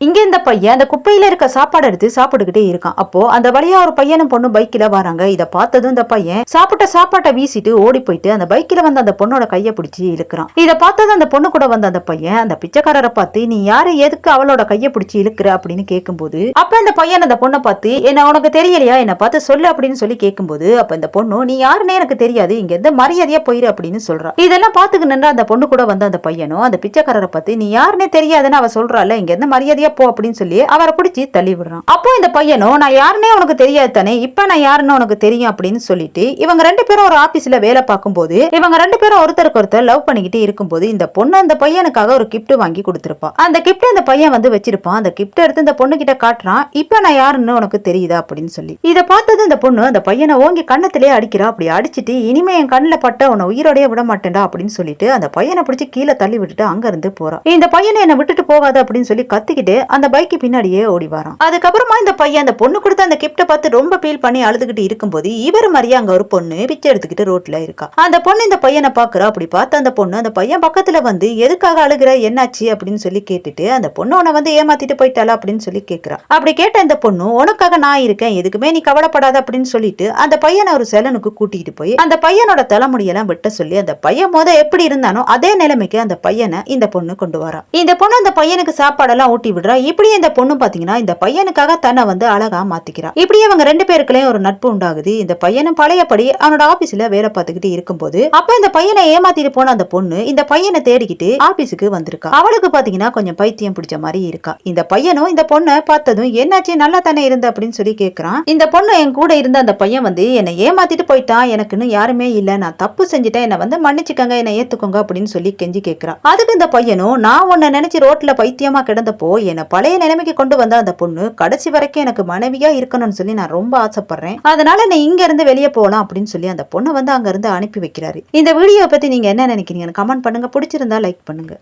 இங்க இந்த பையன் அந்த குப்பையில இருக்க சாப்பாடு எடுத்து சாப்பிட்டுக்கிட்டே இருக்கான். அப்போ அந்த வழியா ஒரு பையனும் பொண்ணு பைக்ல வராங்க. இத பார்த்ததும் இந்த பையன் சாப்பிட்ட சாப்பாட்டை வீசிட்டு ஓடி போயிட்டு அந்த பைக்ல வந்து அந்த பொண்ணோட கையை பிடிச்சி இழுக்கிறான். இத பார்த்ததும் அந்த பொண்ணு கூட வந்த அந்த பையன் அந்த பிச்சைக்காரரை பார்த்து நீ யாரு எதுக்கு அவளோட கையை பிடிச்சி இழுக்கிற அப்படின்னு கேட்கும்போது அப்ப இந்த பையன் அந்த பொண்ணை பார்த்து என்ன உனக்கு தெரியலையா என்ன பார்த்து சொல்லு அப்படின்னு சொல்லி கேட்கும்போது அப்ப இந்த பொண்ணு நீ யாருன்னே எனக்கு தெரியாது இங்க இருந்து மரியாதையா போயிரு அப்படின்னு சொல்றா. இதெல்லாம் பாத்துக்கிட்டு அந்த பொண்ணு கூட வந்து அந்த பையனும் அந்த பிச்சைக்காரரை பார்த்து நீ யாருன்னே தெரியாதுன்னு அவ சொல்றாள் இங்க இருந்து மரியாதையா போ அப்படின்னு சொல்லி அவரை பிடிச்சி தள்ளி விடுறான். அப்போ இந்த பையனும் நான் யாருன்னே உனக்கு தெரியாது தானே இப்ப நான் யாருன்னு உனக்கு தெரியும் அப்படின்னு சொல்லிட்டு இவங்க ரெண்டு பேரும் ஒரு ஆபீஸ்ல வேலை பார்க்கும்போது இவங்க ரெண்டு பேரும் ஒருத்தருக்கு ஒருத்தர் லவ் பண்ணிக்கிட்டு இருக்கும்போது இந்த பொண்ணு அந்த பையனுக்காக ஒரு கிஃப்ட் வாங்கி கொடுத்திருப்பா. அந்த கிஃப்ட் அந்த பையன் வந்து வச்சிருப்பான். அந்த கிஃப்ட் எடுத்து இந்த பொண்ணு கிட்ட காட்டுறான். இப்ப நான் யாருன்னு உனக்கு தெரியுதா அப்படின்னு சொல்லி இதை பார்த்தது இந்த பொண்ணு அந்த பையனை ஓங்கி கண்ணத்திலே அடிக்கிறா. அப்படி அடிச்சுட்டு இனிமே என் கண்ணுல பட்ட உன்னை உயிரோடைய விட மாட்டேன்டா அப்படின்னு சொல்லிட்டு அந்த பையனை பிடிச்சி கீழே தள்ளி விட்டுட்டு அங்க இருந்து போறான். இந்த பையனை என்ன விட்டுட்டு போகாது அப்படின்னு சொல்லி கத்திக்கிட்டு அந்த பைக்கு பின்னாடியே ஓடி வரான். அதுக்கப்புறமா இந்த பையன் அந்த பொண்ணு கொடுத்த அந்த கிஃப்ட பார்த்து ரொம்ப ஃபீல் பண்ணி அழுதுகிட்டு இருக்கும்போது இவர் மாதிரியே அங்க ஒரு பொண்ணு பிச்சை எடுத்துக்கிட்டு ரோட்ல இருக்கா. அந்த பொண்ணு இந்த பையனை பாக்குறா. அப்படி பார்த்து அந்த பொண்ணு அந்த பையன் பக்கத்துல வந்து எதுக்காக அழுகிற என்னாச்சு அப்படின்னு சொல்லி கேட்டுட்டு அந்த பொண்ணு உன்னை வந்து ஏமாத்திட்டு போயிட்டாளா அப்படின்னு சொல்லி கேட்கிறா. அப்படி கேட்ட இந்த பொண்ணு உனக்காக நான் இருக்கேன் எதுக்குமே நீ கவலைப்படாத அப்படின்னு சொல்லிட்டு அந்த பையனை ஒரு செலனுக்கு கூட்டிட்டு போய் அந்த பையனோட தலைமுடியெல்லாம் வெட்ட சொல்லி அந்த பையன் எப்படி இருந்தானோ அதே நிலைமைக்கு அந்த பையனை இந்த பொண்ணு கொண்டு வரா. இந்த பொண்ணு அந்த பையனுக்கு சாப்பாடெல்லாம் ஊட்டி விடுறா. இப்படி இந்த பொண்ணு பாத்தீங்கன்னா இந்த பையனுக்காக தன்னை வந்து அழகா மாத்திக்கிறா. இப்படி அவங்க ரெண்டு பேருக்குள்ளேயும் ஒரு நட்பு உண்டாகுது. இந்த பையனும் பழையபடி அவனோட ஆபீஸ்ல வேலை பார்த்துக்கிட்டு இருக்கும்போது அப்ப இந்த பையனை ஏமாத்திட்டு போன அந்த பொண்ணு இந்த பையனை தேடிக்கிட்டு ஆபீஸுக்கு வந்திருக்கா. அவளுக்கு பாத்தீங்கன்னா கொஞ்சம் பைத்தியம் பிடிச்ச மாதிரி இருக்கா. இந்த பையனும் இந்த பொண்ணை பார்த்ததும் என்னாச்சு நல்லா தானே இருந்த அப்படின்னு சொல்லி கேட்கிறான். இந்த பொண்ணு என் கூட இருந்த அந்த பையன் வந்து என்னை ஏமாத்திட்டு போயிட்டான் எனக்குன்னு யாருமே இல்ல நான் தப்பு செஞ்சுட்டேன் என்ன வந்து மன்னிச்சுக்கங்க என்ன ஏத்துக்கோங்க அப்படின்னு சொல்லி கெஞ்சி கேட்கிறான். அதுக்கு இந்த பையனும் நான் உன்னை நினைச்சு ரோட்ல பைத்தியமா கிடந்தப்போ என்னை பழைய நிலைமைக்கு கொண்டு வந்த அந்த பொண்ணு கடைசி வரைக்கும் எனக்கு மனைவியா இருக்கணும்னு சொல்லி நான் ரொம்ப ஆசைப்படுறேன் அதனால நீ இங்க இருந்து வெளியே போகலாம் அப்படின்னு சொல்லி அந்த பொண்ணை வந்து அங்க இருந்து அனுப்பி வைக்கிறாரு. இந்த வீடியோ பத்தி நீங்க என்ன நினைக்கிறீங்க கமெண்ட் பண்ணுங்க. பிடிச்சிருந்தா லைக் பண்ணுங்க.